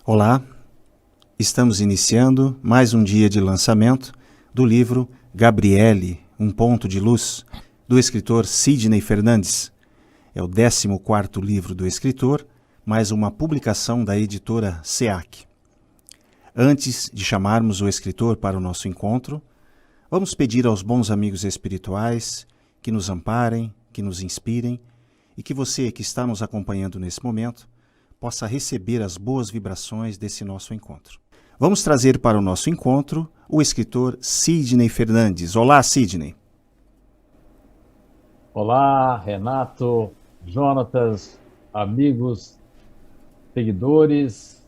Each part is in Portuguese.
Olá, estamos iniciando mais um dia de lançamento do livro Gabriele, um ponto de luz, do escritor Sidney Fernandes. É o 14º livro do escritor, mais uma publicação da editora SEAC. Antes de chamarmos o escritor para o nosso encontro, vamos pedir aos bons amigos espirituais que nos amparem, que nos inspirem e que você que está nos acompanhando nesse momento possa receber as boas vibrações desse nosso encontro. Vamos trazer para o nosso encontro o escritor Sidney Fernandes. Olá, Sidney. Olá, Renato, Jonatas, amigos, seguidores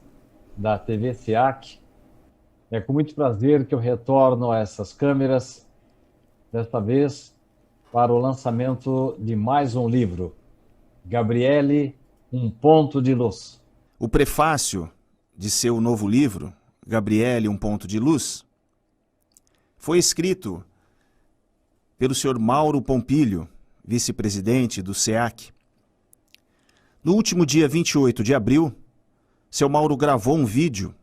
da TV SEAC. É com muito prazer que eu retorno a essas câmeras, desta vez para o lançamento de mais um livro, Gabriele, um ponto de luz. O prefácio de seu novo livro, Gabriele, um ponto de luz, foi escrito pelo Sr. Mauro Pompilho, vice-presidente do SEAC. No último dia 28 de abril, seu Mauro gravou um vídeo,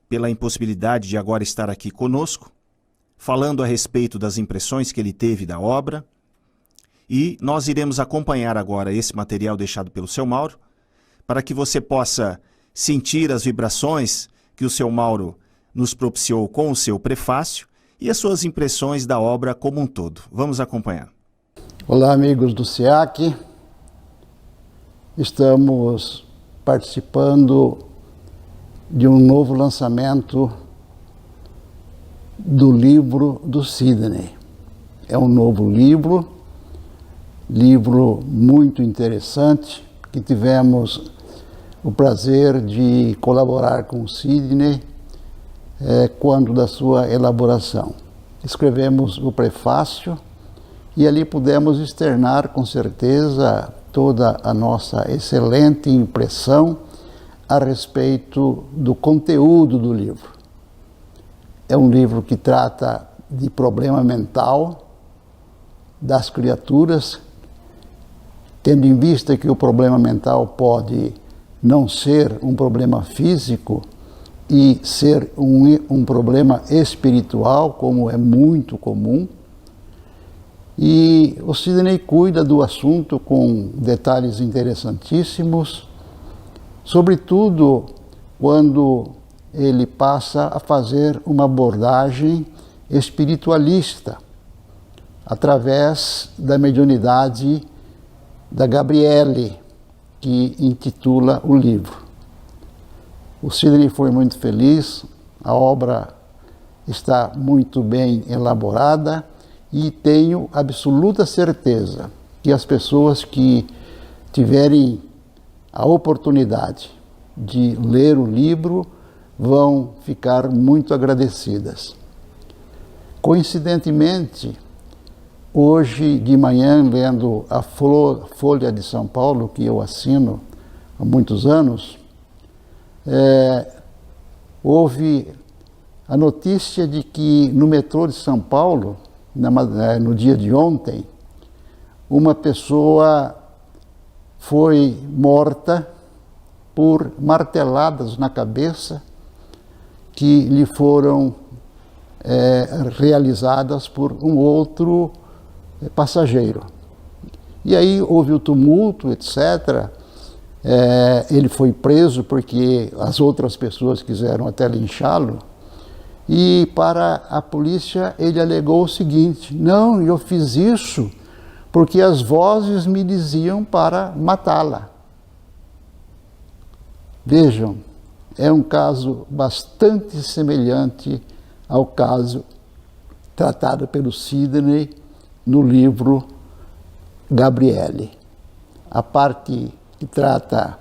pela impossibilidade de agora estar aqui conosco, falando a respeito das impressões que ele teve da obra, e nós iremos acompanhar agora esse material deixado pelo seu Mauro, para que você possa sentir as vibrações que o seu Mauro nos propiciou com o seu prefácio e as suas impressões da obra como um todo. Vamos acompanhar. Olá, amigos do SEAC. Estamos participando de um novo lançamento do livro do Sidney. É um novo livro muito interessante, que tivemos o prazer de colaborar com o Sidney quando da sua elaboração. Escrevemos o prefácio e ali pudemos externar com certeza toda a nossa excelente impressão a respeito do conteúdo do livro. É um livro que trata de problema mental das criaturas, tendo em vista que o problema mental pode não ser um problema físico e ser um problema espiritual, como é muito comum. E o Sidney cuida do assunto com detalhes interessantíssimos, sobretudo quando ele passa a fazer uma abordagem espiritualista através da mediunidade da Gabriele, que intitula o livro. O Sidney foi muito feliz, a obra está muito bem elaborada e tenho absoluta certeza que as pessoas que tiverem a oportunidade de ler o livro vão ficar muito agradecidas. Coincidentemente, hoje de manhã, lendo a Folha de São Paulo, que eu assino há muitos anos, houve a notícia de que no metrô de São Paulo, no dia de ontem, uma pessoa foi morta por marteladas na cabeça que lhe foram realizadas por um outro passageiro. E aí houve o tumulto, etc. Ele foi preso porque as outras pessoas quiseram até linchá-lo. E para a polícia ele alegou o seguinte: não, eu fiz isso porque as vozes me diziam para matá-la. Vejam, é um caso bastante semelhante ao caso tratado pelo Sidney no livro Gabriele. A parte que trata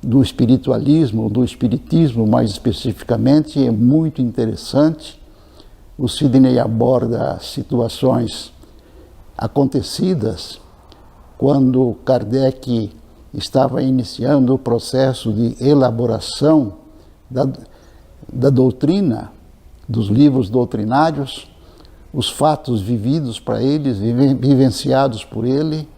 do espiritualismo, do espiritismo mais especificamente, é muito interessante. O Sidney aborda situações acontecidas quando Kardec estava iniciando o processo de elaboração da doutrina, dos livros doutrinários, os fatos vividos para eles, vivenciados por ele,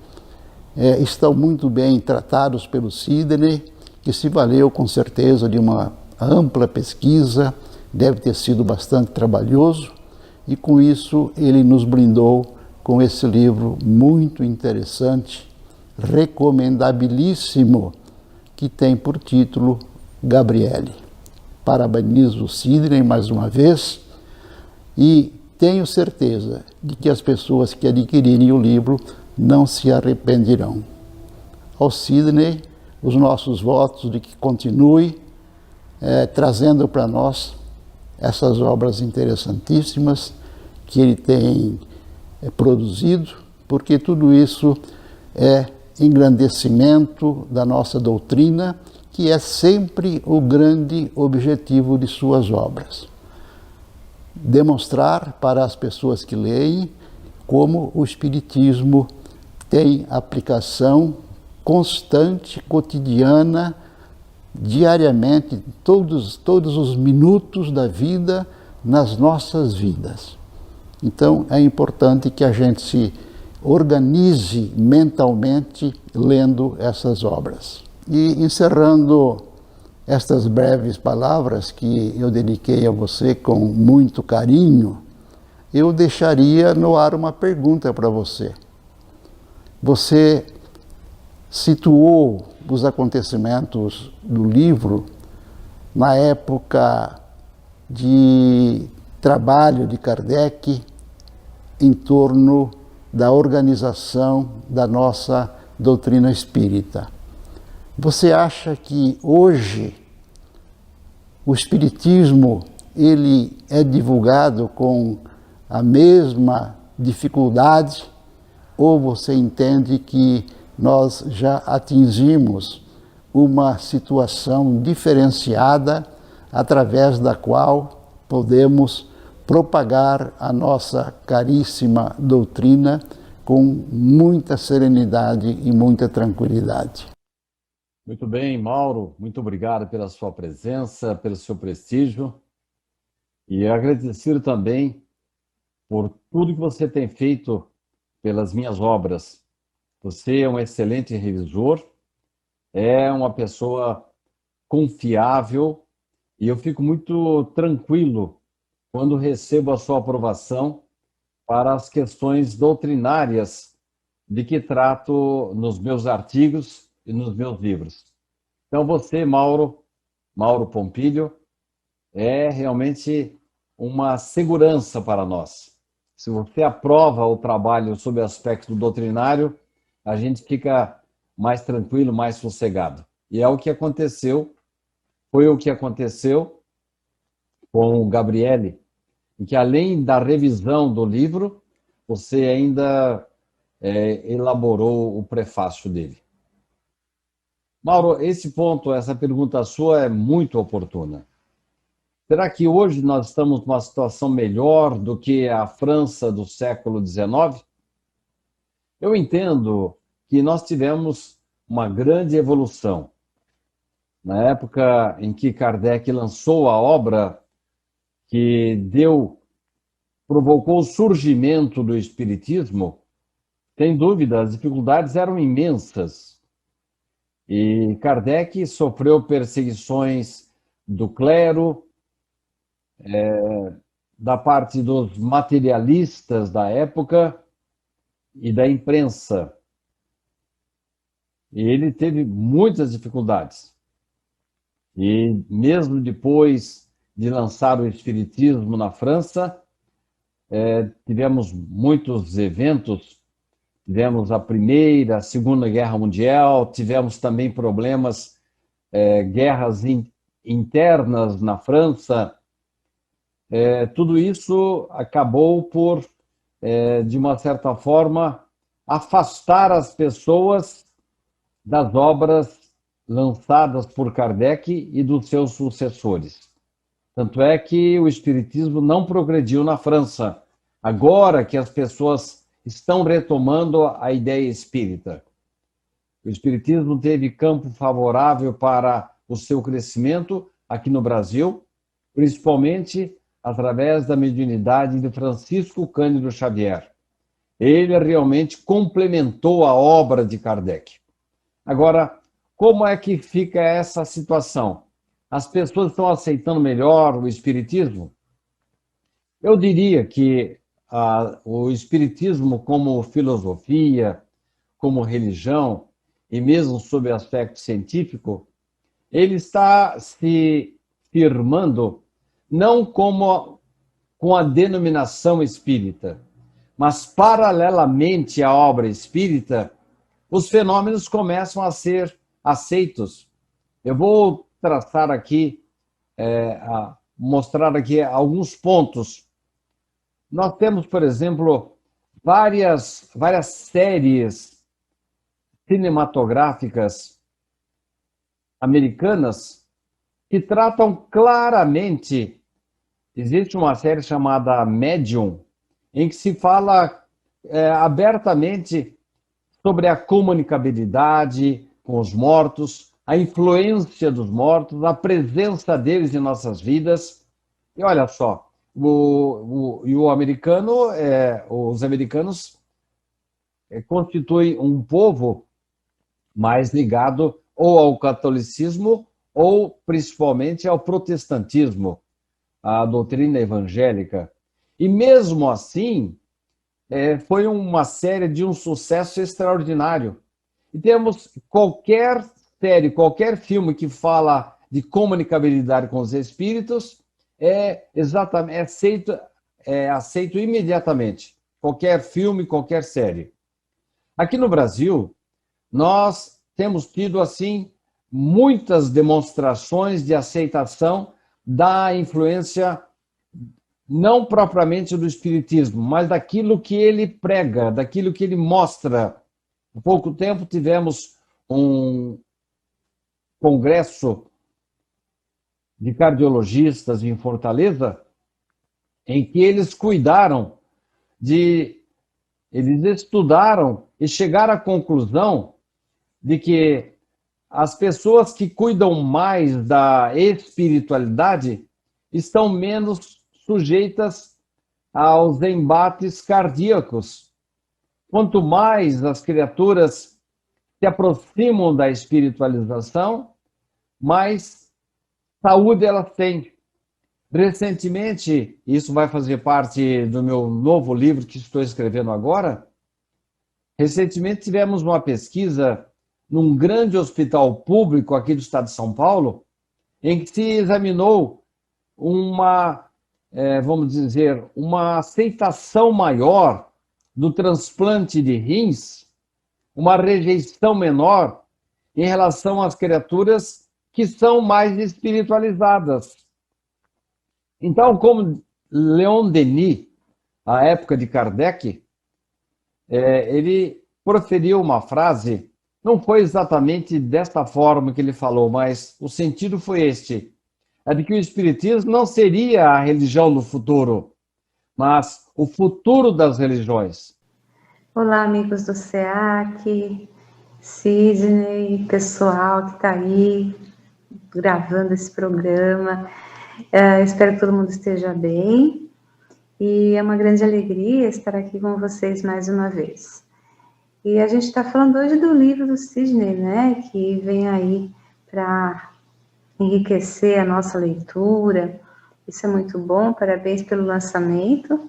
estão muito bem tratados pelo Sidney que se valeu com certeza de uma ampla pesquisa, deve ter sido bastante trabalhoso, e com isso ele nos brindou com esse livro muito interessante, recomendabilíssimo, que tem por título Gabriele. Parabenizo o Sidney mais uma vez e tenho certeza de que as pessoas que adquirirem o livro não se arrependerão. Ao Sidney, os nossos votos de que continue trazendo para nós essas obras interessantíssimas que ele tem produzido, porque tudo isso é engrandecimento da nossa doutrina, que é sempre o grande objetivo de suas obras. Demonstrar para as pessoas que leem como o Espiritismo tem aplicação constante, cotidiana, diariamente, todos os minutos da vida, nas nossas vidas. Então, é importante que a gente se organize mentalmente lendo essas obras. E encerrando estas breves palavras que eu dediquei a você com muito carinho, eu deixaria no ar uma pergunta para você. Você situou os acontecimentos do livro na época de trabalho de Kardec em torno da organização da nossa doutrina espírita. Você acha que hoje o espiritismo ele é divulgado com a mesma dificuldade, ou você entende que nós já atingimos uma situação diferenciada através da qual podemos propagar a nossa caríssima doutrina com muita serenidade e muita tranquilidade? Muito bem, Mauro, muito obrigado pela sua presença, pelo seu prestígio, e agradecido também por tudo que você tem feito pelas minhas obras. Você é um excelente revisor, é uma pessoa confiável, e eu fico muito tranquilo quando recebo a sua aprovação para as questões doutrinárias de que trato nos meus artigos e nos meus livros. Então você, Mauro Pompilho, é realmente uma segurança para nós. Se você aprova o trabalho sob o aspecto doutrinário, a gente fica mais tranquilo, mais sossegado. E é o que aconteceu, foi o que aconteceu com o Gabriele, em que além da revisão do livro, você ainda elaborou o prefácio dele. Mauro, esse ponto, essa pergunta sua é muito oportuna. Será que hoje nós estamos numa situação melhor do que a França do século XIX? Eu entendo que nós tivemos uma grande evolução. Na época em que Kardec lançou a obra que provocou o surgimento do Espiritismo, sem dúvida, as dificuldades eram imensas. E Kardec sofreu perseguições do clero, da parte dos materialistas da época e da imprensa. E ele teve muitas dificuldades. E mesmo depois de lançar o Espiritismo na França, tivemos muitos eventos. Tivemos a Primeira, a Segunda Guerra Mundial, tivemos também problemas, guerras internas na França. Tudo isso acabou por, de uma certa forma, afastar as pessoas das obras lançadas por Kardec e dos seus sucessores. Tanto é que o Espiritismo não progrediu na França, agora que as pessoas estão retomando a ideia espírita. O Espiritismo teve campo favorável para o seu crescimento aqui no Brasil, principalmente através da mediunidade de Francisco Cândido Xavier. Ele realmente complementou a obra de Kardec. Agora, como é que fica essa situação? As pessoas estão aceitando melhor o espiritismo? Eu diria que o espiritismo como filosofia, como religião, e mesmo sob aspecto científico, ele está se firmando não como com a denominação espírita, mas paralelamente à obra espírita, os fenômenos começam a ser aceitos. Eu vou traçar aqui, mostrar aqui alguns pontos. Nós temos, por exemplo, várias séries cinematográficas americanas que tratam claramente. Existe uma série chamada Medium, em que se fala abertamente sobre a comunicabilidade com os mortos, a influência dos mortos, a presença deles em nossas vidas. E olha só, os americanos constituem um povo mais ligado ou ao catolicismo ou principalmente ao protestantismo, à doutrina evangélica. E mesmo assim, foi uma série de um sucesso extraordinário. E temos qualquer série, qualquer filme que fala de comunicabilidade com os espíritos, aceito imediatamente. Qualquer filme, qualquer série. Aqui no Brasil, nós temos tido, assim, muitas demonstrações de aceitação da influência, não propriamente do espiritismo, mas daquilo que ele prega, daquilo que ele mostra. Há pouco tempo tivemos um congresso de cardiologistas em Fortaleza, em que eles eles estudaram e chegaram à conclusão de que as pessoas que cuidam mais da espiritualidade estão menos sujeitas aos embates cardíacos. Quanto mais as criaturas se aproximam da espiritualização, mais saúde elas têm. Recentemente, isso vai fazer parte do meu novo livro que estou escrevendo agora, recentemente tivemos uma pesquisa num grande hospital público aqui do estado de São Paulo, em que se examinou uma aceitação maior do transplante de rins, uma rejeição menor em relação às criaturas que são mais espiritualizadas. Então, como Leon Denis, à época de Kardec, ele proferiu uma frase, não foi exatamente desta forma que ele falou, mas o sentido foi este, de que o espiritismo não seria a religião do futuro, mas o futuro das religiões. Olá, amigos do SEAC, Sidney, pessoal que está aí gravando esse programa. Espero que todo mundo esteja bem e é uma grande alegria estar aqui com vocês mais uma vez. E a gente está falando hoje do livro do Sidney, né, que vem aí para enriquecer a nossa leitura. Isso é muito bom, parabéns pelo lançamento.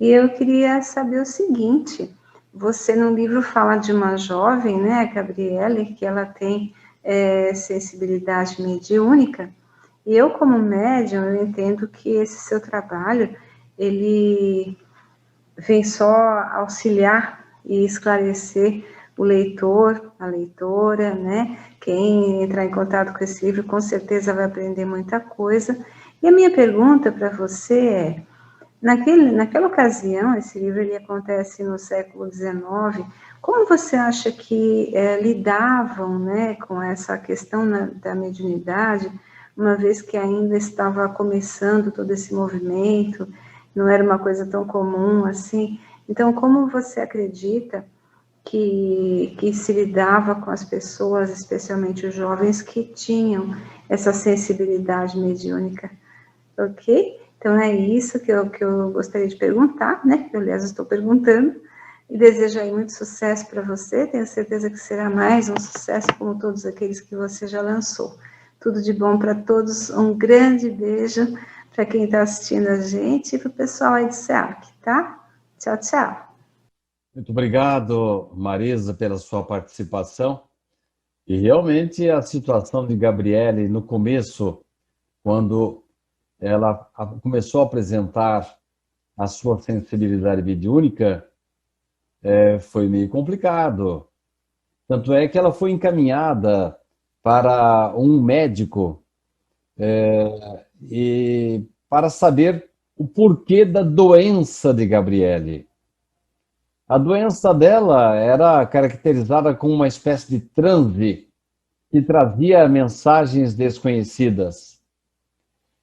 E eu queria saber o seguinte, você no livro fala de uma jovem, né, Gabriele, que ela tem sensibilidade mediúnica, e eu como médium, eu entendo que esse seu trabalho, ele vem só auxiliar e esclarecer o leitor, a leitora, né? Quem entrar em contato com esse livro, com certeza vai aprender muita coisa. E a minha pergunta para você é, naquela ocasião, esse livro ele acontece no século XIX, como você acha que lidavam, né, com essa questão da mediunidade, uma vez que ainda estava começando todo esse movimento, não era uma coisa tão comum assim? Então, como você acredita que se lidava com as pessoas, especialmente os jovens, que tinham essa sensibilidade mediúnica? Ok? Então, é isso que eu gostaria de perguntar, né? Eu, aliás, estou perguntando. e desejo aí muito sucesso para você. Tenho certeza que será mais um sucesso como todos aqueles que você já lançou. Tudo de bom para todos, um grande beijo para quem está assistindo a gente e para o pessoal aí do SEAC, tá? Tchau, tchau. Muito obrigado, Marisa, pela sua participação. E realmente a situação de Gabriele no começo, quando ela começou a apresentar a sua sensibilidade mediúnica, foi meio complicado. Tanto é que ela foi encaminhada para um médico e para saber o porquê da doença de Gabriele. A doença dela era caracterizada como uma espécie de transe que trazia mensagens desconhecidas.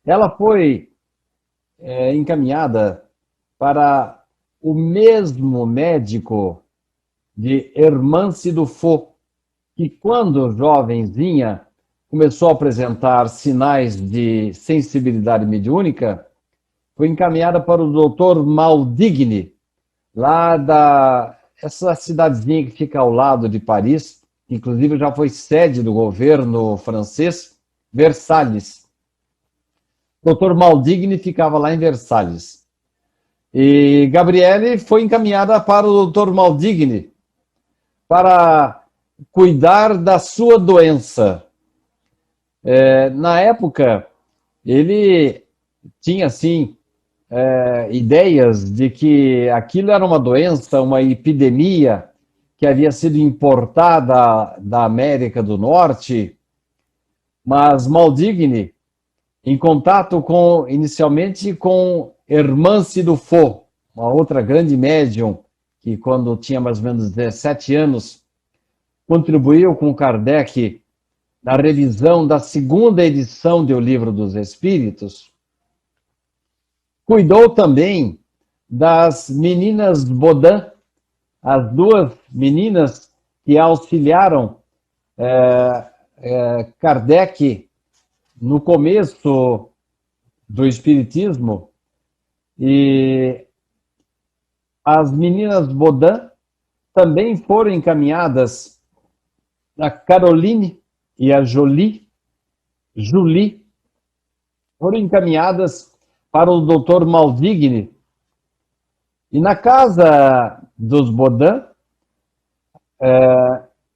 Ela foi encaminhada para o mesmo médico de Hermance Dufault, que quando jovenzinha começou a apresentar sinais de sensibilidade mediúnica, foi encaminhada para o Dr. Maldigny, lá essa cidadezinha que fica ao lado de Paris, que inclusive já foi sede do governo francês, Versalhes. O Dr. Maldigny ficava lá em Versalhes. E Gabriele foi encaminhada para o Dr. Maldigny para cuidar da sua doença. Na época, ele tinha, assim, ideias de que aquilo era uma doença, uma epidemia que havia sido importada da América do Norte, mas Maldigny, em contato inicialmente com Hermance Dufault, uma outra grande médium, que quando tinha mais ou menos 17 anos, contribuiu com Kardec na revisão da segunda edição do Livro dos Espíritos, cuidou também das meninas Baudin, as duas meninas que auxiliaram Kardec no começo do Espiritismo. E as meninas Baudin também foram encaminhadas, a Caroline e a Julie, foram encaminhadas para o Dr. Maldigny. E na casa dos Baudin,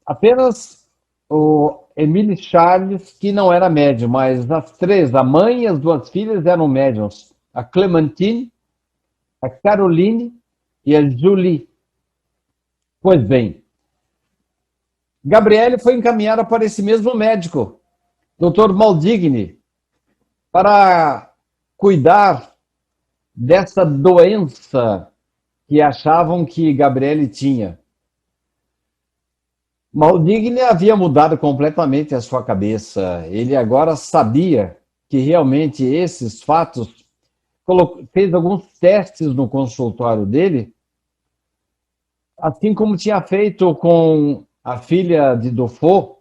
apenas o Emile Charles, que não era médium, mas as três, a mãe e as duas filhas, eram médiums. A Clementine, a Caroline e a Julie. Pois bem, Gabriele foi encaminhada para esse mesmo médico, Dr. Maldigny, para cuidar dessa doença que achavam que Gabriele tinha. Maldigny havia mudado completamente a sua cabeça. Ele agora sabia que realmente esses fatos, fez alguns testes no consultório dele, assim como tinha feito com a filha de Dufault,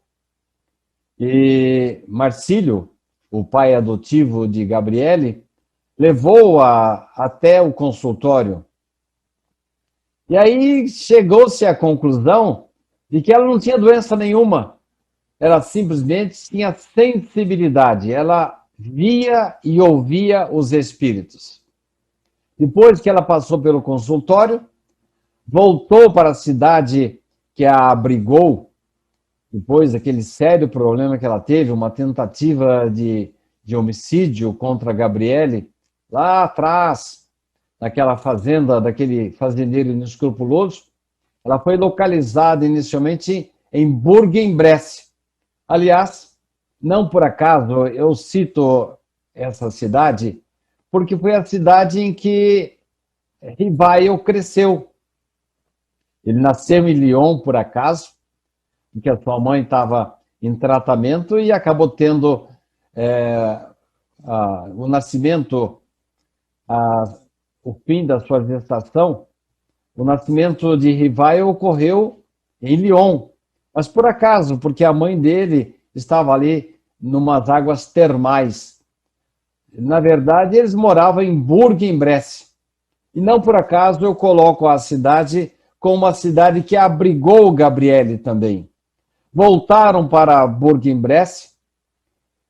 e Marcílio, o pai adotivo de Gabriele, levou-a até o consultório. E aí chegou-se à conclusão de que ela não tinha doença nenhuma. Ela simplesmente tinha sensibilidade. Ela via e ouvia os espíritos. Depois que ela passou pelo consultório, voltou para a cidade que a abrigou, depois daquele sério problema que ela teve, uma tentativa de homicídio contra Gabriele, lá atrás, naquela fazenda, daquele fazendeiro inescrupuloso. Ela foi localizada inicialmente em Bourg-en-Bresse. Aliás, não por acaso eu cito essa cidade, porque foi a cidade em que Rivail cresceu. Ele nasceu em Lyon, por acaso, porque a sua mãe estava em tratamento e acabou tendo o nascimento, o fim da sua gestação. O nascimento de Rivail ocorreu em Lyon, mas por acaso, porque a mãe dele estava ali numas águas termais. Na verdade, eles moravam em Bourg-en-Bresse. E não por acaso eu coloco a cidade com uma cidade que abrigou Gabriele também. Voltaram para Bourg-en-Bresse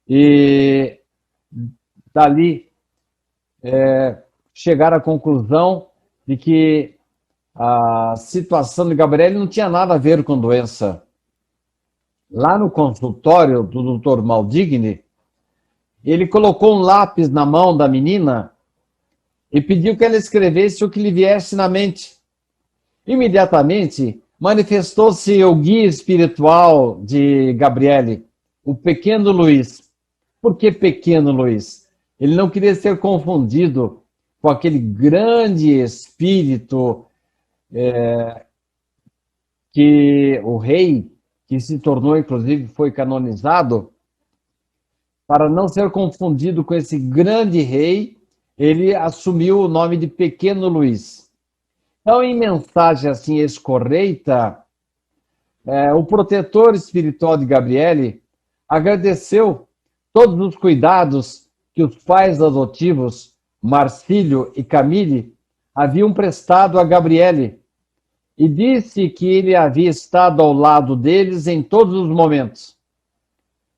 e dali chegaram à conclusão de que a situação de Gabriele não tinha nada a ver com doença. Lá no consultório do Dr. Maldigni, ele colocou um lápis na mão da menina e pediu que ela escrevesse o que lhe viesse na mente. Imediatamente, manifestou-se o guia espiritual de Gabriele, o pequeno Luiz. Por que pequeno Luiz? Ele não queria ser confundido com aquele grande espírito que o rei, que se tornou, inclusive, foi canonizado, para não ser confundido com esse grande rei, ele assumiu o nome de Pequeno Luiz. Então, em mensagem assim escorreita, o protetor espiritual de Gabriele agradeceu todos os cuidados que os pais adotivos, Marcílio e Camille, haviam prestado a Gabriele e disse que ele havia estado ao lado deles em todos os momentos.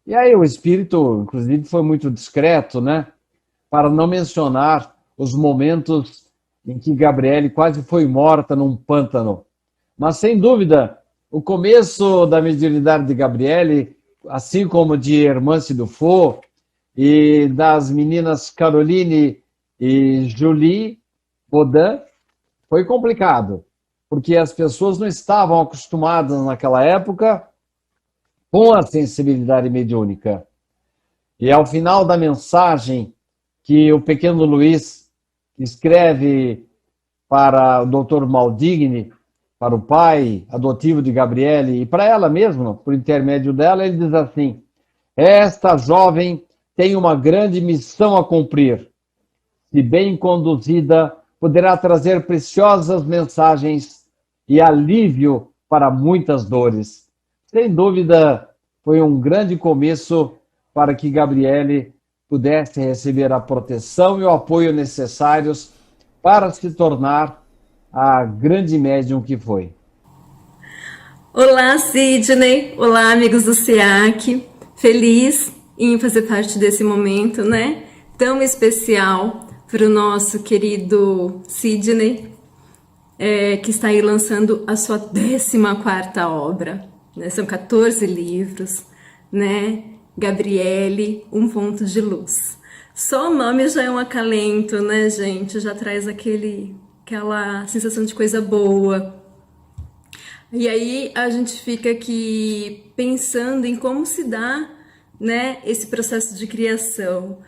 E aí o espírito, inclusive, foi muito discreto, né? Para não mencionar os momentos em que Gabriele quase foi morta num pântano. Mas, sem dúvida, o começo da mediunidade de Gabriele, assim como de Hermance Dufault e das meninas Caroline e Julie Baudin, foi complicado, porque as pessoas não estavam acostumadas naquela época com a sensibilidade mediúnica. E ao final da mensagem que o pequeno Luiz escreve para o Dr. Maldigni, para o pai adotivo de Gabriele e para ela mesma, por intermédio dela, ele diz assim: esta jovem tem uma grande missão a cumprir. Se bem conduzida, poderá trazer preciosas mensagens e alívio para muitas dores. Sem dúvida, foi um grande começo para que Gabriele pudesse receber a proteção e o apoio necessários para se tornar a grande médium que foi. Olá, Sidney. Olá, amigos do SEAC. Feliz em fazer parte desse momento, né? Tão especial para o nosso querido Sidney, que está aí lançando a sua 14ª obra. Né? São 14 livros, né? Gabriele, um ponto de luz. Só o nome já é um acalento, né, gente? Já traz aquela sensação de coisa boa. E aí a gente fica aqui pensando em como se dá, né, esse processo de criação.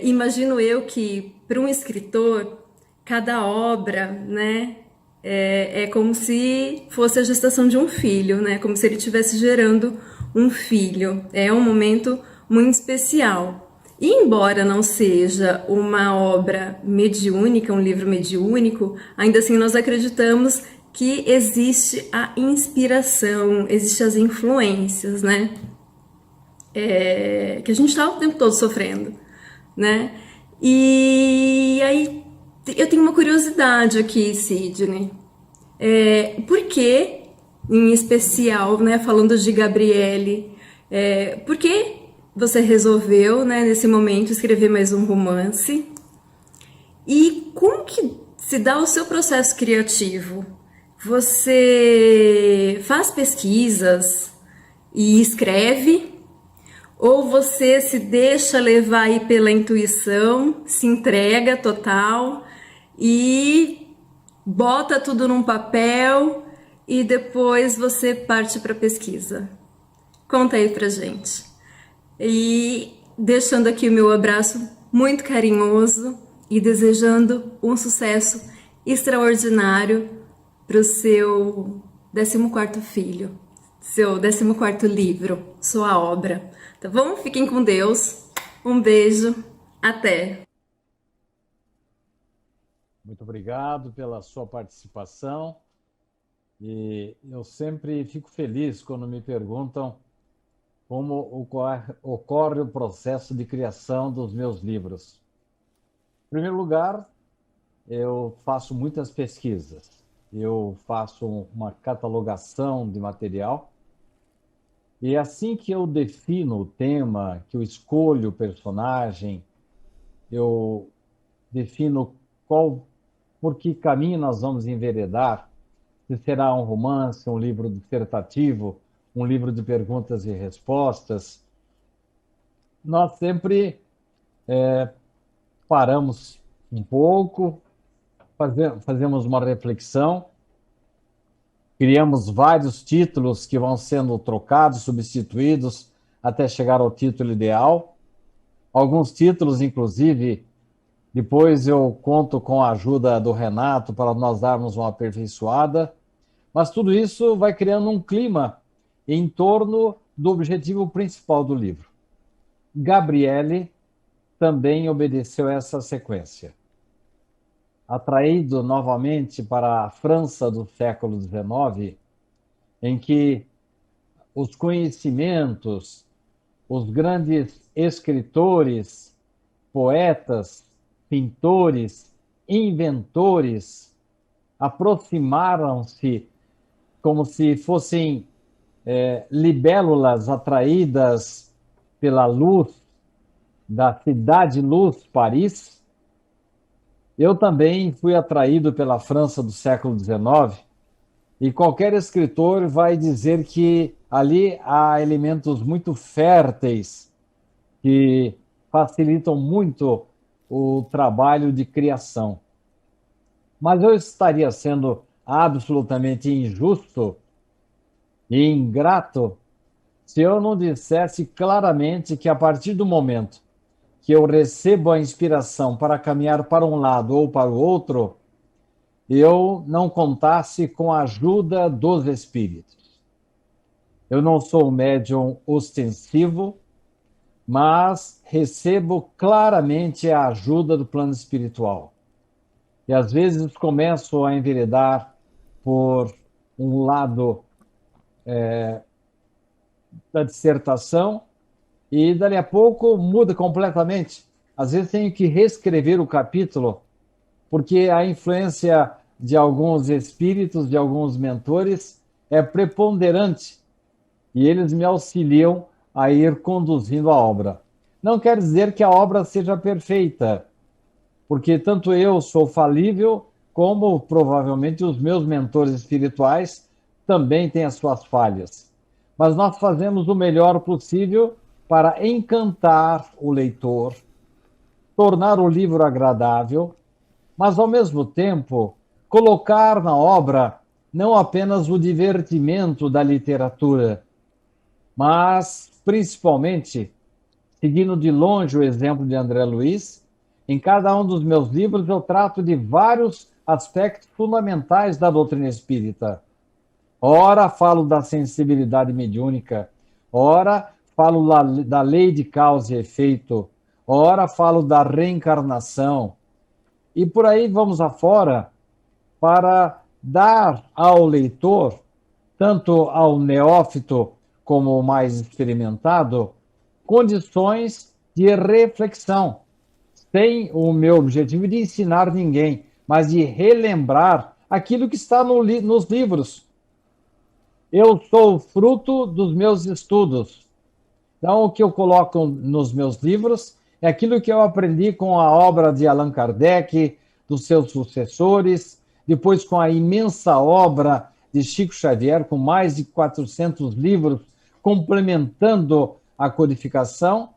Imagino eu que para um escritor, cada obra, né, é como se fosse a gestação de um filho, né, como se ele estivesse gerando um filho. É um momento muito especial. E embora não seja uma obra mediúnica, um livro mediúnico, ainda assim nós acreditamos que existe a inspiração, existem as influências, né? Que a gente está o tempo todo sofrendo, né? E aí eu tenho uma curiosidade aqui, Sidney. Por que, em especial, né, falando de Gabriele, por que você resolveu, né, nesse momento, escrever mais um romance? E como que se dá o seu processo criativo? Você faz pesquisas e escreve? Ou você se deixa levar aí pela intuição, se entrega total e bota tudo num papel e depois você parte para a pesquisa? Conta aí pra gente. E deixando aqui o meu abraço muito carinhoso e desejando um sucesso extraordinário para o seu 14º filho, seu 14º livro, sua obra. Tá bom? Fiquem com Deus. Um beijo. Até. Muito obrigado pela sua participação. E eu sempre fico feliz quando me perguntam como ocorre o processo de criação dos meus livros. Em primeiro lugar, eu faço muitas pesquisas. eu faço uma catalogação de material, e assim que eu defino o tema, que eu escolho o personagem, eu defino por que caminho nós vamos enveredar, se será um romance, um livro dissertativo, um livro de perguntas e respostas, nós sempre paramos um pouco, fazemos uma reflexão, criamos vários títulos que vão sendo trocados, substituídos, até chegar ao título ideal. Alguns títulos, inclusive, depois eu conto com a ajuda do Renato para nós darmos uma aperfeiçoada, mas tudo isso vai criando um clima em torno do objetivo principal do livro. Gabriele também obedeceu essa sequência. Atraído novamente para a França do século XIX, em que os conhecimentos, os grandes escritores, poetas, pintores, inventores aproximaram-se como se fossem libélulas atraídas pela luz da cidade-luz, Paris. Eu também fui atraído pela França do século XIX, e qualquer escritor vai dizer que ali há elementos muito férteis que facilitam muito o trabalho de criação. Mas eu estaria sendo absolutamente injusto e ingrato se eu não dissesse claramente que a partir do momento que eu recebo a inspiração para caminhar para um lado ou para o outro, eu não contasse com a ajuda dos espíritos. Eu não sou um médium ostensivo, mas recebo claramente a ajuda do plano espiritual. E às vezes começo a enveredar por um lado da dissertação e dali a pouco muda completamente. Às vezes tenho que reescrever o capítulo porque a influência de alguns espíritos, de alguns mentores, é preponderante e eles me auxiliam a ir conduzindo a obra. Não quer dizer que a obra seja perfeita, porque tanto eu sou falível, como provavelmente os meus mentores espirituais também têm as suas falhas. Mas nós fazemos o melhor possível para encantar o leitor, tornar o livro agradável, mas ao mesmo tempo colocar na obra não apenas o divertimento da literatura, mas principalmente, seguindo de longe o exemplo de André Luiz, em cada um dos meus livros eu trato de vários aspectos fundamentais da doutrina espírita. Ora, falo da sensibilidade mediúnica, ora, falo da lei de causa e efeito, ora, falo da reencarnação. E por aí vamos afora para dar ao leitor, tanto ao neófito como ao mais experimentado, condições de reflexão, sem o meu objetivo de ensinar ninguém, mas de relembrar aquilo que está nos livros. Eu sou fruto dos meus estudos. Então, o que eu coloco nos meus livros é aquilo que eu aprendi com a obra de Allan Kardec, dos seus sucessores, depois com a imensa obra de Chico Xavier, com mais de 400 livros, complementando a codificação,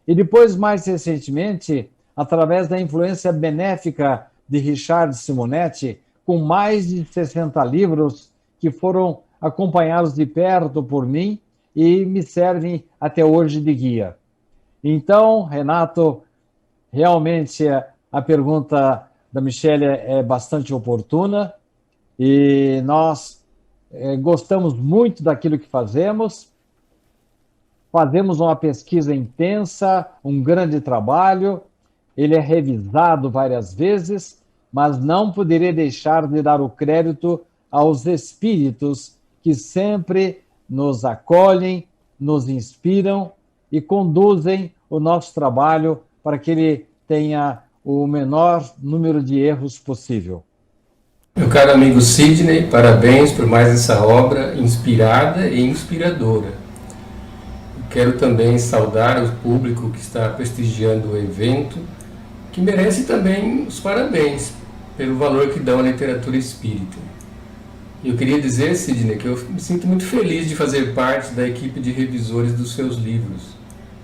e depois, mais recentemente, através da influência benéfica de Richard Simonetti, com mais de 60 livros que foram acompanhados de perto por mim e me servem até hoje de guia. Então, Renato, realmente a pergunta da Michele é bastante oportuna e nós gostamos muito daquilo que fazemos uma pesquisa intensa, um grande trabalho, ele é revisado várias vezes, mas não poderia deixar de dar o crédito aos espíritos que sempre nos acolhem, nos inspiram e conduzem o nosso trabalho para que ele tenha o menor número de erros possível. Meu caro amigo Sidney, parabéns por mais essa obra inspirada e inspiradora. Quero também saudar o público que está prestigiando o evento, que merece também os parabéns pelo valor que dão à literatura espírita. Eu queria dizer, Sidney, que eu me sinto muito feliz de fazer parte da equipe de revisores dos seus livros.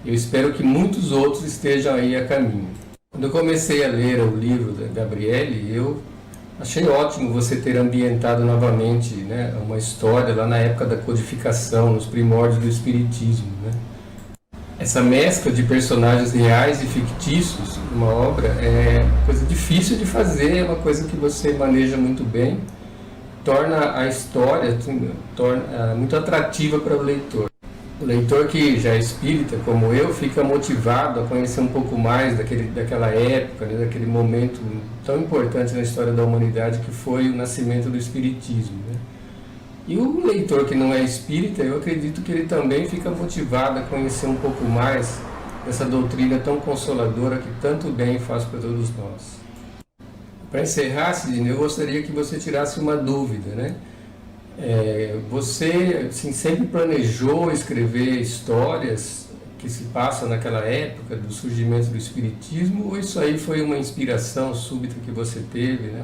Eu espero que muitos outros estejam aí a caminho. Quando eu comecei a ler o livro da Gabriele, eu achei ótimo você ter ambientado novamente, né, uma história lá na época da codificação, nos primórdios do Espiritismo, né? Essa mescla de personagens reais e fictícios numa obra é coisa difícil de fazer, é uma coisa que você maneja muito bem, torna a história muito atrativa para o leitor. O leitor que já é espírita, como eu, fica motivado a conhecer um pouco mais daquela época, né, daquele momento tão importante na história da humanidade que foi o nascimento do espiritismo, né? E o leitor que não é espírita, eu acredito que ele também fica motivado a conhecer um pouco mais dessa doutrina tão consoladora que tanto bem faz para todos nós. Para encerrar, Sidney, eu gostaria que você tirasse uma dúvida, né? Você assim, sempre planejou escrever histórias que se passam naquela época do surgimento do espiritismo, ou isso aí foi uma inspiração súbita que você teve, né?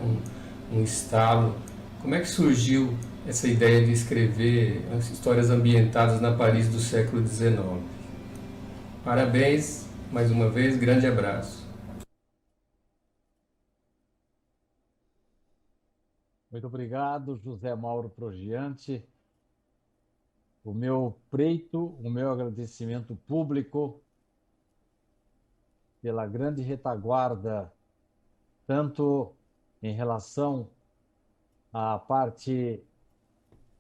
um estalo? Como é que surgiu essa ideia de escrever as histórias ambientadas na Paris do século XIX? Parabéns, mais uma vez, grande abraço. Muito obrigado, José Mauro Progiante. O meu preito, o meu agradecimento público pela grande retaguarda, tanto em relação à parte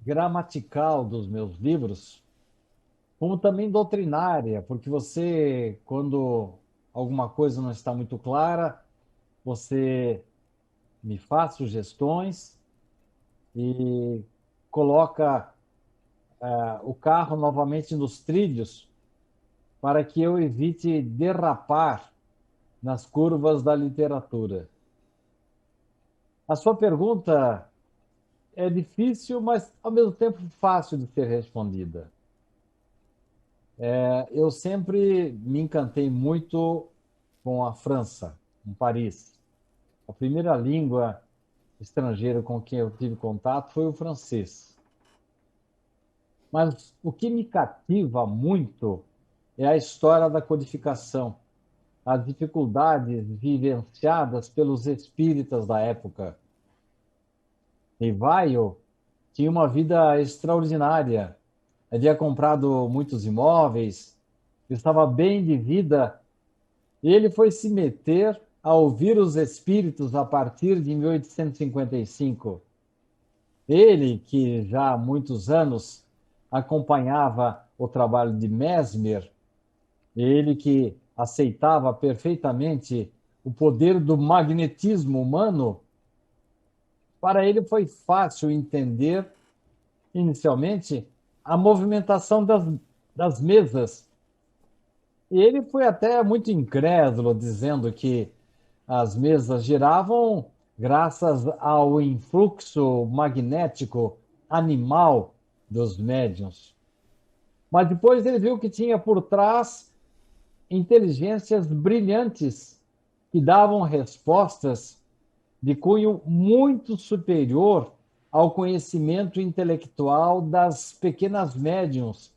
gramatical dos meus livros, como também doutrinária, porque você, quando alguma coisa não está muito clara, você me faz sugestões e coloca o carro novamente nos trilhos para que eu evite derrapar nas curvas da literatura. A sua pergunta é difícil, mas ao mesmo tempo fácil de ser respondida. Eu sempre me encantei muito com a França, com Paris. A primeira língua estrangeira com quem eu tive contato foi o francês. Mas o que me cativa muito é a história da codificação, as dificuldades vivenciadas pelos espíritas da época. Rivaio tinha uma vida extraordinária, havia comprado muitos imóveis, estava bem de vida, e ele foi se meter a ouvir os espíritos a partir de 1855. Ele, que já há muitos anos acompanhava o trabalho de Mesmer, ele que aceitava perfeitamente o poder do magnetismo humano, para ele foi fácil entender, inicialmente, a movimentação das mesas. E ele foi até muito incrédulo, dizendo que as mesas giravam graças ao influxo magnético animal dos médiuns. Mas depois ele viu que tinha por trás inteligências brilhantes que davam respostas de cunho muito superior ao conhecimento intelectual das pequenas médiuns.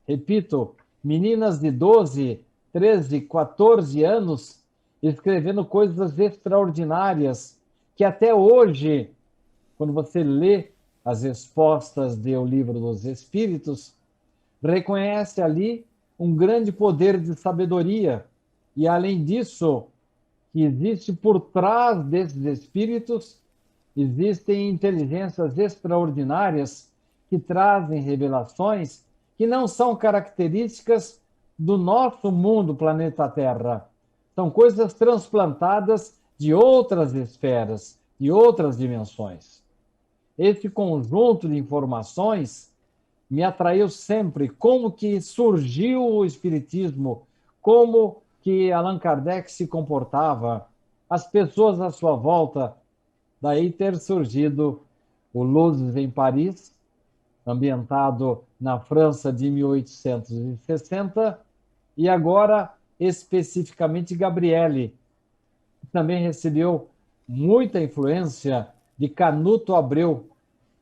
Repito, meninas de 12, 13, 14 anos escrevendo coisas extraordinárias que até hoje, quando você lê as respostas do Livro dos Espíritos, reconhece ali um grande poder de sabedoria. E, além disso, que existe por trás desses espíritos, existem inteligências extraordinárias que trazem revelações que não são características do nosso mundo, planeta Terra. São coisas transplantadas de outras esferas, de outras dimensões. Esse conjunto de informações me atraiu sempre. Como que surgiu o Espiritismo, como que Allan Kardec se comportava, as pessoas à sua volta, Daí ter surgido o Luzes em Paris, ambientado na França de 1860, e agora especificamente Gabriele, que também recebeu muita influência de Canuto Abreu,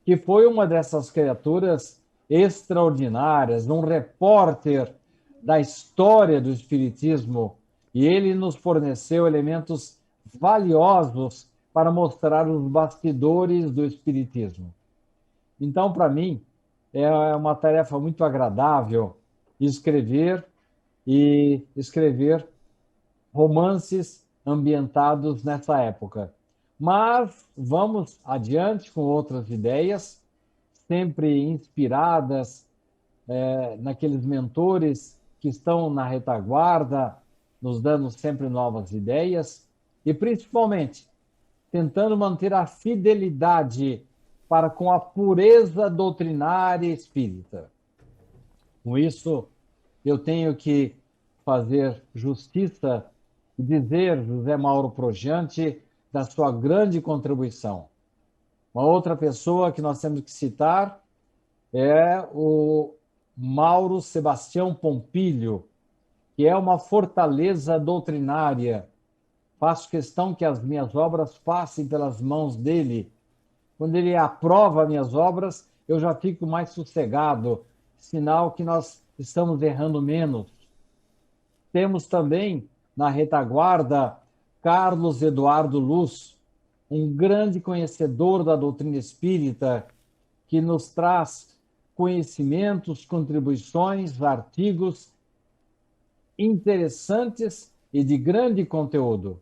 que foi uma dessas criaturas extraordinárias, um repórter da história do Espiritismo, e ele nos forneceu elementos valiosos para mostrar os bastidores do Espiritismo. Então, para mim, é uma tarefa muito agradável escrever romances ambientados nessa época. Mas vamos adiante com outras ideias, sempre inspiradas naqueles mentores que estão na retaguarda, nos dando sempre novas ideias e, principalmente, tentando manter a fidelidade para com a pureza doutrinária espírita. Com isso, eu tenho que fazer justiça e dizer, José Mauro Progiante, da sua grande contribuição. Uma outra pessoa que nós temos que citar é o Mauro Sebastião Pompilho, que é uma fortaleza doutrinária. Faço questão que as minhas obras passem pelas mãos dele. Quando ele aprova minhas obras, eu já fico mais sossegado, sinal que nós estamos errando menos. Temos também, na retaguarda, Carlos Eduardo Luz, um grande conhecedor da doutrina espírita, que nos traz conhecimentos, contribuições, artigos interessantes e de grande conteúdo.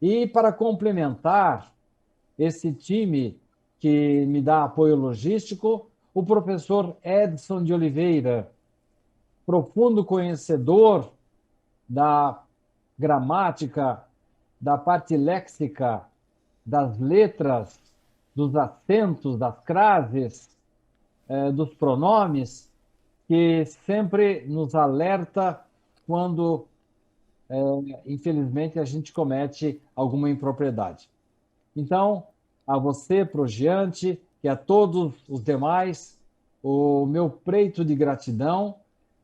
E para complementar esse time que me dá apoio logístico, o professor Edson de Oliveira, profundo conhecedor da gramática, da parte léxica, das letras, dos acentos, das crases, dos pronomes, que sempre nos alerta quando, infelizmente, a gente comete alguma impropriedade. Então, a você, Progiante, e a todos os demais, o meu preito de gratidão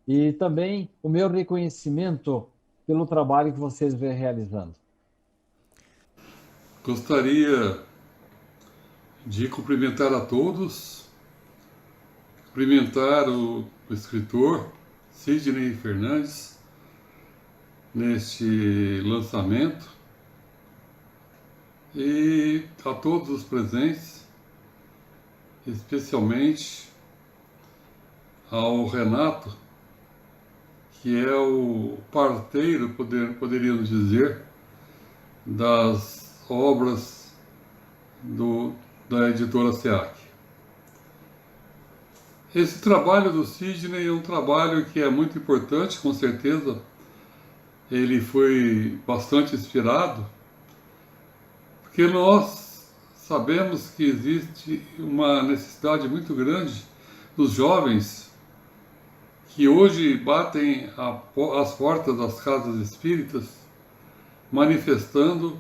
e também o meu reconhecimento pelo trabalho que vocês vêm realizando. Gostaria de cumprimentar a todos, cumprimentar o escritor Sidney Fernandes neste lançamento e a todos os presentes, especialmente ao Renato, que é o parteiro, poderíamos dizer, das obras da editora SEAC. Esse trabalho do Sidney é um trabalho que é muito importante, com certeza. Ele foi bastante inspirado, porque nós sabemos que existe uma necessidade muito grande dos jovens que hoje batem as portas das casas espíritas, manifestando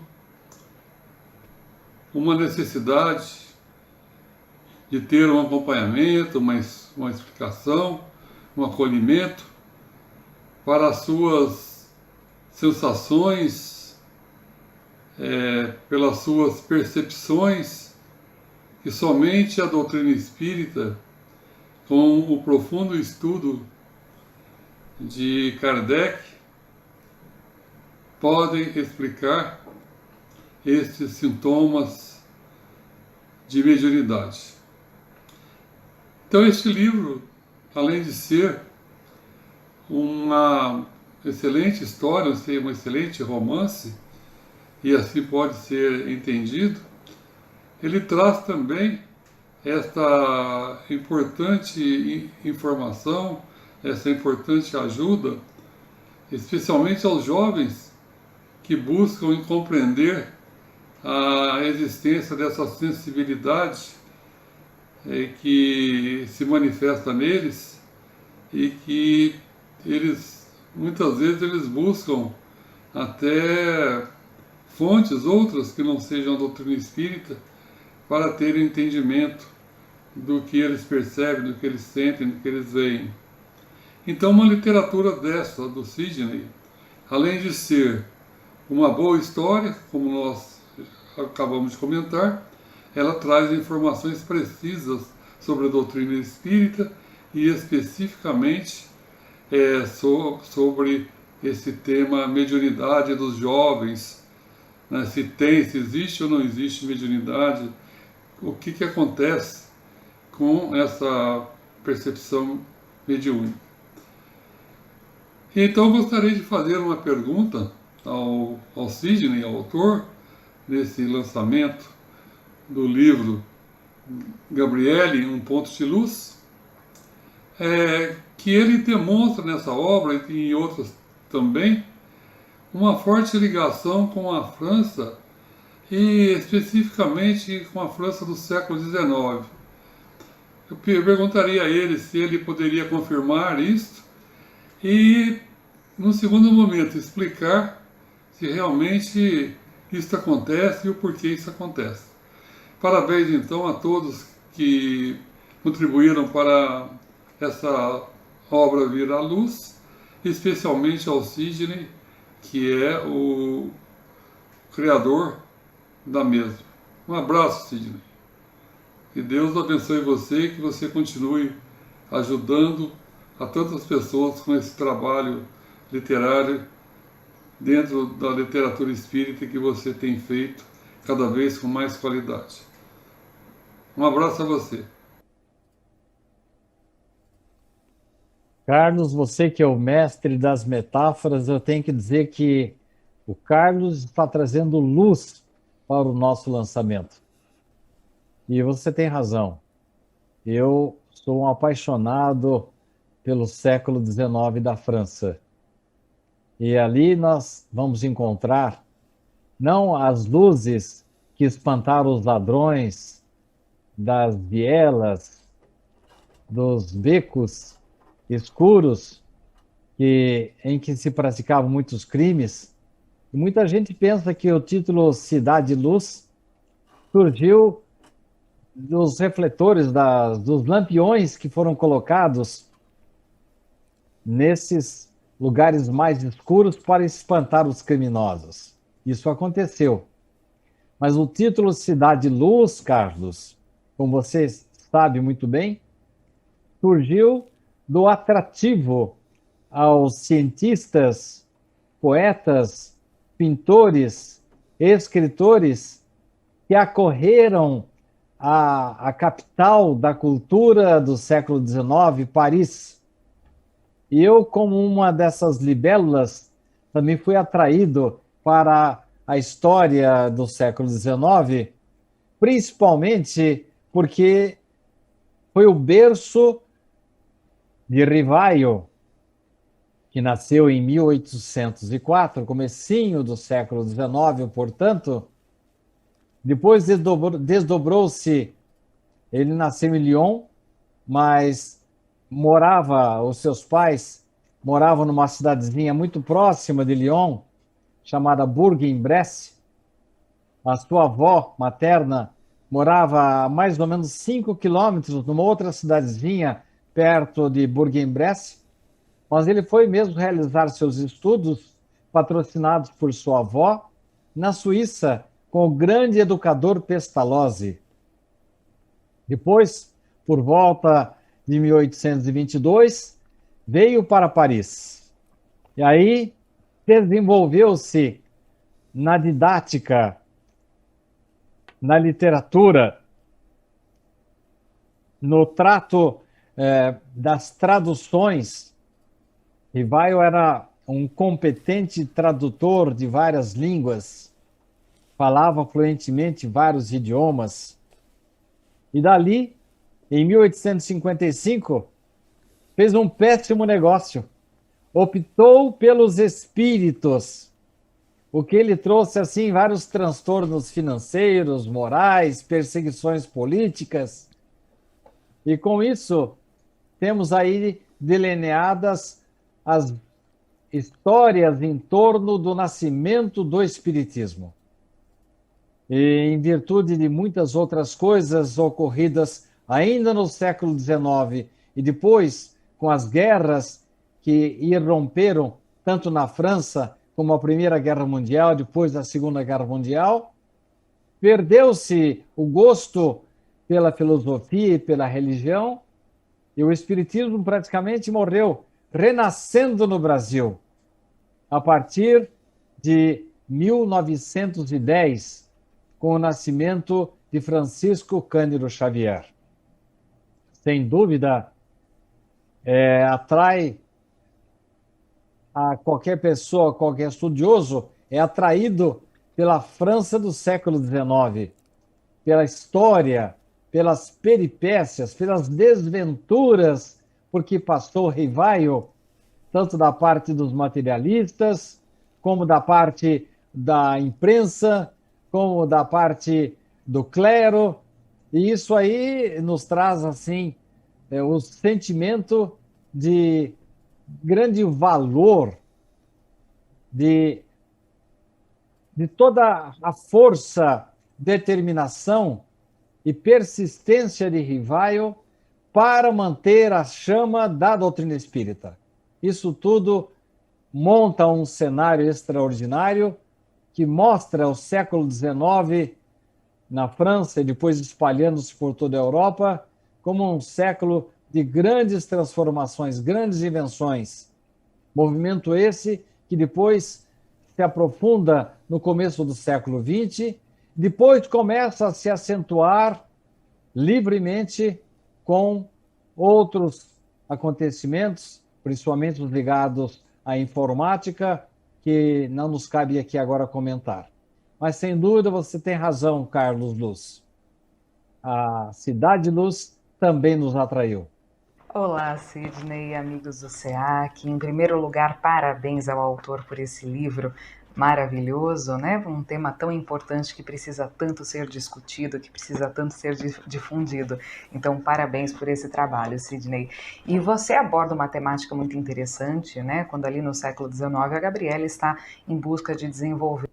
uma necessidade de ter um acompanhamento, uma explicação, um acolhimento para as suas sensações, pelas suas percepções, que somente a doutrina espírita, com o profundo estudo de Kardec, podem explicar estes sintomas de mediunidade. Então, este livro, além de ser uma excelente história, um excelente romance, e assim pode ser entendido, ele traz também esta importante informação, essa importante ajuda, especialmente aos jovens que buscam compreender a existência dessa sensibilidade que se manifesta neles e que muitas vezes eles buscam até fontes, outras que não sejam a doutrina espírita, para terem entendimento do que eles percebem, do que eles sentem, do que eles veem. Então, uma literatura dessa, do Sidney, além de ser uma boa história, como nós acabamos de comentar, ela traz informações precisas sobre a doutrina espírita e especificamente sobre esse tema mediunidade dos jovens, né? Se existe ou não existe mediunidade, o que acontece com essa percepção mediúnica. Então eu gostaria de fazer uma pergunta ao Sidney, ao autor, nesse lançamento do livro Gabriele, Um Ponto de Luz, que ele demonstra nessa obra e em outras também uma forte ligação com a França e especificamente com a França do século XIX. Eu perguntaria a ele se ele poderia confirmar isso e, no segundo momento, explicar se realmente isso acontece e o porquê isso acontece. Parabéns, então, a todos que contribuíram para essa obra vir à luz, especialmente ao Sidney, que é o criador da mesma. Um abraço, Sidney. Que Deus abençoe você e que você continue ajudando a tantas pessoas com esse trabalho literário dentro da literatura espírita que você tem feito cada vez com mais qualidade. Um abraço a você. Carlos, você que é o mestre das metáforas, eu tenho que dizer que o Carlos está trazendo luz para o nosso lançamento. E você tem razão. Eu sou um apaixonado pelo século XIX da França. E ali nós vamos encontrar não as luzes que espantaram os ladrões das vielas, dos becos escuros em que se praticavam muitos crimes. E muita gente pensa que o título Cidade Luz surgiu dos refletores, dos lampiões que foram colocados nesses lugares mais escuros para espantar os criminosos. Isso aconteceu. Mas o título Cidade Luz, Carlos, como você sabe muito bem, surgiu do atrativo aos cientistas, poetas, pintores, escritores que acorreram à capital da cultura do século XIX, Paris. E eu, como uma dessas libélulas, também fui atraído para a história do século XIX, principalmente porque foi o berço de Rivaio, que nasceu em 1804, comecinho do século XIX, portanto. Depois desdobrou-se, ele nasceu em Lyon, mas os seus pais moravam numa cidadezinha muito próxima de Lyon, chamada Bourg-en-Bresse. A sua avó materna morava a mais ou menos 5 quilômetros numa outra cidadezinha perto de Bourg-en-Bresse, mas ele foi mesmo realizar seus estudos, patrocinados por sua avó, na Suíça, com o grande educador Pestalozzi. Depois, por volta de 1822, veio para Paris. E aí desenvolveu-se na didática, na literatura, no trato das traduções. Rivaio era um competente tradutor de várias línguas, falava fluentemente vários idiomas. E dali, em 1855, fez um péssimo negócio. Optou pelos espíritos, o que ele trouxe assim vários transtornos financeiros, morais, perseguições políticas. E com isso, temos aí delineadas as histórias em torno do nascimento do espiritismo. e em virtude de muitas outras coisas ocorridas ainda no século XIX e depois com as guerras que irromperam tanto na França como a Primeira Guerra Mundial, depois da Segunda Guerra Mundial, perdeu-se o gosto pela filosofia e pela religião, e o espiritismo praticamente morreu, renascendo no Brasil, a partir de 1910, com o nascimento de Francisco Cândido Xavier. Sem dúvida, atrai a qualquer pessoa, qualquer estudioso, é atraído pela França do século XIX, pela história, pelas peripécias, pelas desventuras por que passou Rivaio, tanto da parte dos materialistas, como da parte da imprensa, como da parte do clero, e isso aí nos traz, assim, o sentimento de grande valor de toda a força, determinação e persistência de Rivaio para manter a chama da doutrina espírita. Isso tudo monta um cenário extraordinário que mostra o século XIX na França e depois espalhando-se por toda a Europa como um século de grandes transformações, grandes invenções. Movimento esse que depois se aprofunda no começo do século XX, depois começa a se acentuar livremente com outros acontecimentos, principalmente os ligados à informática, que não nos cabe aqui agora comentar. Mas, sem dúvida, você tem razão, Carlos Luz. A Cidade Luz também nos atraiu. Olá, Sidney, amigos do SEAC. Em primeiro lugar, parabéns ao autor por esse livro maravilhoso, né? Um tema tão importante que precisa tanto ser discutido, que precisa tanto ser difundido. Então, parabéns por esse trabalho, Sidney. E você aborda uma temática muito interessante, né? Quando ali no século XIX a Gabriela está em busca de desenvolver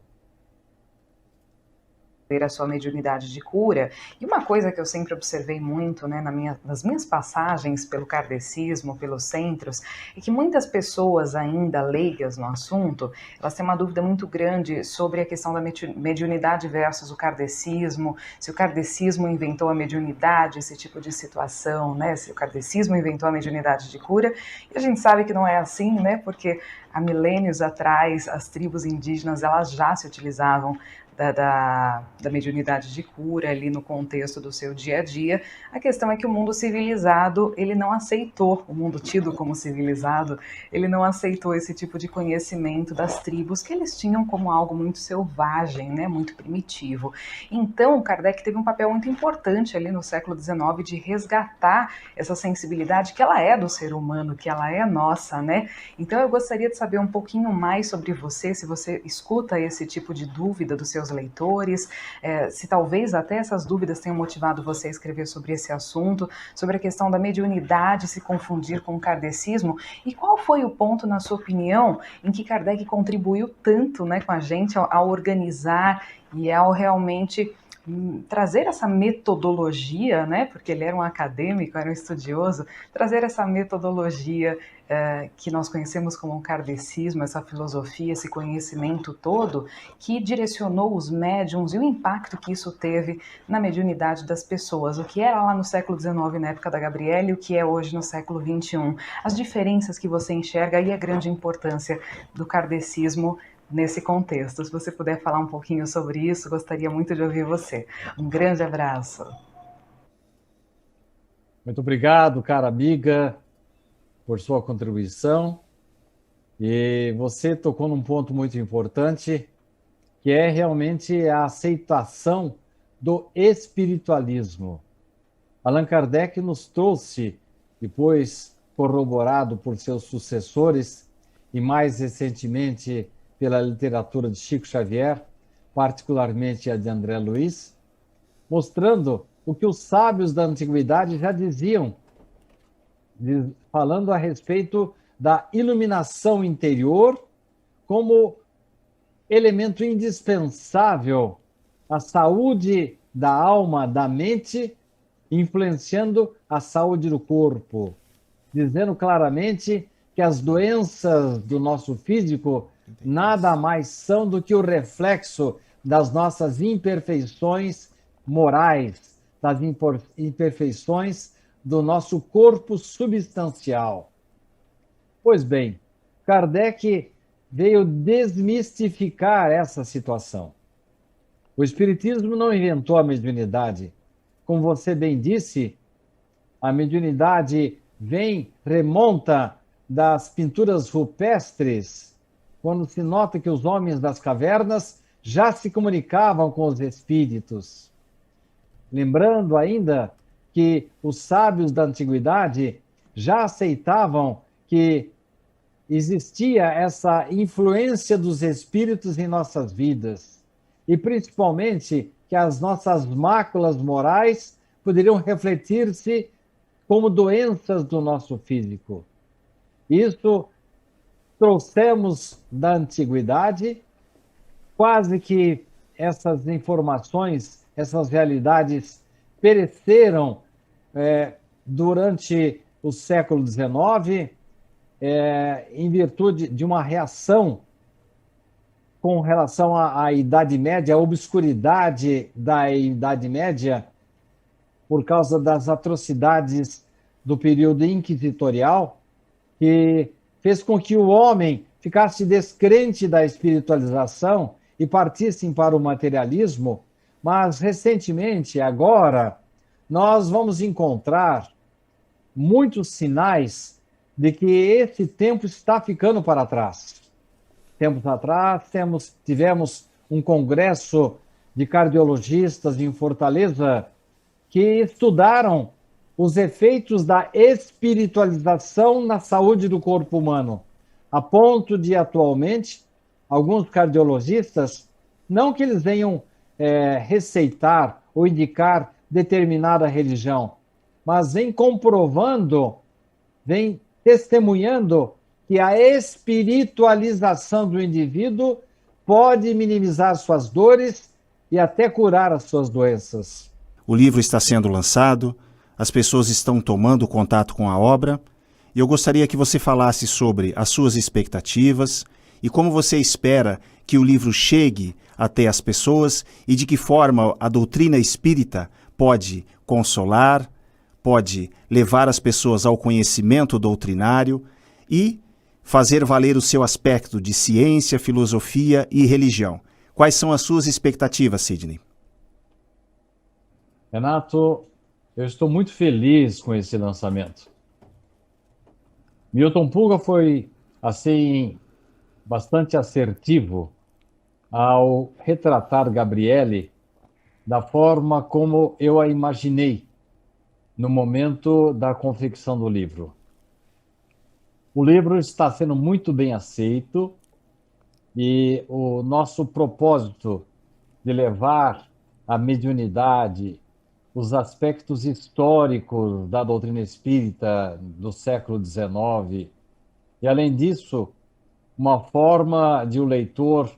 a sua mediunidade de cura. E uma coisa que eu sempre observei muito, né, nas minhas passagens pelo kardecismo, pelos centros, é que muitas pessoas ainda leigas no assunto, elas têm uma dúvida muito grande sobre a questão da mediunidade versus o kardecismo, se o kardecismo inventou a mediunidade, esse tipo de situação, né, se o kardecismo inventou a mediunidade de cura, e a gente sabe que não é assim, né, porque há milênios atrás as tribos indígenas, elas já se utilizavam da mediunidade de cura ali no contexto do seu dia a dia. A questão é que o mundo civilizado, ele não aceitou, o mundo tido como civilizado, ele não aceitou esse tipo de conhecimento das tribos que eles tinham como algo muito selvagem, né, muito primitivo. Então, Kardec teve um papel muito importante ali no século XIX de resgatar essa sensibilidade que ela é do ser humano, que ela é nossa, né? Então, eu gostaria de saber um pouquinho mais sobre você, se você escuta esse tipo de dúvida dos seus leitores, se talvez até essas dúvidas tenham motivado você a escrever sobre esse assunto, sobre a questão da mediunidade se confundir com o kardecismo, e qual foi o ponto, na sua opinião, em que Kardec contribuiu tanto, né, com a gente ao organizar e ao realmente trazer essa metodologia, né, porque ele era um acadêmico, era um estudioso, trazer essa metodologia que nós conhecemos como o kardecismo, essa filosofia, esse conhecimento todo, que direcionou os médiums e o impacto que isso teve na mediunidade das pessoas, o que era lá no século XIX, na época da Gabriela, e o que é hoje no século XXI, as diferenças que você enxerga e a grande importância do kardecismo nesse contexto. Se você puder falar um pouquinho sobre isso, gostaria muito de ouvir você. Um grande abraço. Muito obrigado, cara amiga, por sua contribuição. E você tocou num ponto muito importante, que é realmente a aceitação do espiritualismo. Allan Kardec nos trouxe, depois corroborado por seus sucessores, e mais recentemente pela literatura de Chico Xavier, particularmente a de André Luiz, mostrando o que os sábios da antiguidade já diziam, falando a respeito da iluminação interior como elemento indispensável a saúde da alma, da mente, influenciando a saúde do corpo, dizendo claramente que as doenças do nosso físico nada mais são do que o reflexo das nossas imperfeições morais, das imperfeições do nosso corpo substancial. Pois bem, Kardec veio desmistificar essa situação. O Espiritismo não inventou a mediunidade. Como você bem disse, a mediunidade remonta das pinturas rupestres, quando se nota que os homens das cavernas já se comunicavam com os espíritos. Lembrando ainda que os sábios da antiguidade já aceitavam que existia essa influência dos espíritos em nossas vidas, e principalmente que as nossas máculas morais poderiam refletir-se como doenças do nosso físico. Isso trouxemos da antiguidade, quase que essas informações, essas realidades pereceram durante o século XIX, em virtude de uma reação com relação à Idade Média, à obscuridade da Idade Média, por causa das atrocidades do período inquisitorial, que fez com que o homem ficasse descrente da espiritualização e partissem para o materialismo. Mas, recentemente, agora, nós vamos encontrar muitos sinais de que esse tempo está ficando para trás. Tempos atrás, tivemos um congresso de cardiologistas em Fortaleza que estudaram os efeitos da espiritualização na saúde do corpo humano, a ponto de, atualmente, alguns cardiologistas, não que eles venham receitar ou indicar determinada religião, mas vem comprovando, vem testemunhando que a espiritualização do indivíduo pode minimizar suas dores e até curar as suas doenças. O livro está sendo lançado, as pessoas estão tomando contato com a obra, e eu gostaria que você falasse sobre as suas expectativas e como você espera que o livro chegue até as pessoas e de que forma a doutrina espírita pode consolar, pode levar as pessoas ao conhecimento doutrinário e fazer valer o seu aspecto de ciência, filosofia e religião. Quais são as suas expectativas, Sidney? Renato, eu estou muito feliz com esse lançamento. Milton Pulga foi, assim, bastante assertivo ao retratar Gabriele da forma como eu a imaginei no momento da confecção do livro. O livro está sendo muito bem aceito e o nosso propósito de levar a mediunidade, os aspectos históricos da doutrina espírita do século XIX e, além disso, uma forma de o leitor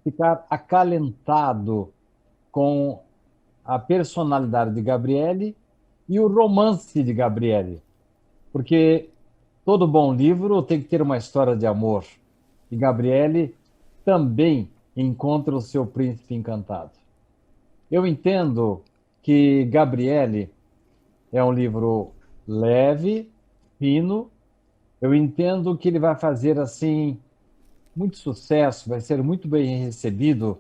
ficar acalentado com a personalidade de Gabriele e o romance de Gabriele. Porque todo bom livro tem que ter uma história de amor. E Gabriele também encontra o seu príncipe encantado. Eu entendo que Gabriele é um livro leve, fino. Eu entendo que ele vai fazer, assim, muito sucesso, vai ser muito bem recebido,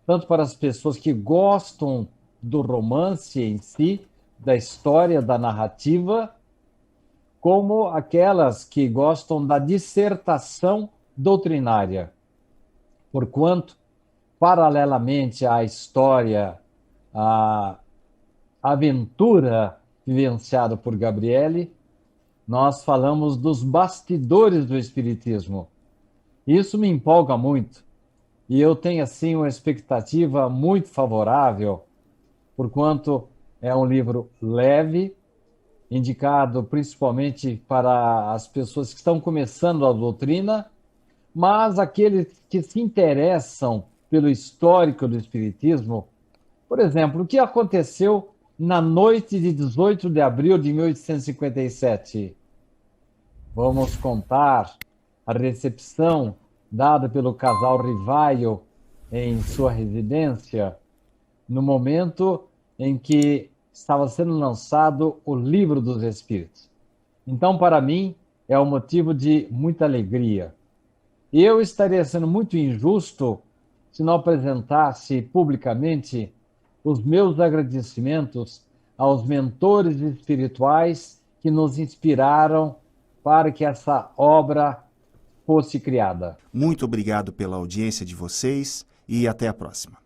tanto para as pessoas que gostam do romance em si, da história, da narrativa, como aquelas que gostam da dissertação doutrinária. Porquanto, paralelamente à história, à aventura vivenciada por Gabriele, nós falamos dos bastidores do Espiritismo. Isso me empolga muito. E eu tenho, assim, uma expectativa muito favorável, porquanto é um livro leve, indicado principalmente para as pessoas que estão começando a doutrina, mas aqueles que se interessam pelo histórico do Espiritismo, por exemplo, o que aconteceu na noite de 18 de abril de 1857? Vamos contar a recepção dada pelo casal Rivaio em sua residência, no momento em que estava sendo lançado o Livro dos Espíritos. Então, para mim, é um motivo de muita alegria. E eu estaria sendo muito injusto se não apresentasse publicamente os meus agradecimentos aos mentores espirituais que nos inspiraram para que essa obra fosse criada. Muito obrigado pela audiência de vocês e até a próxima.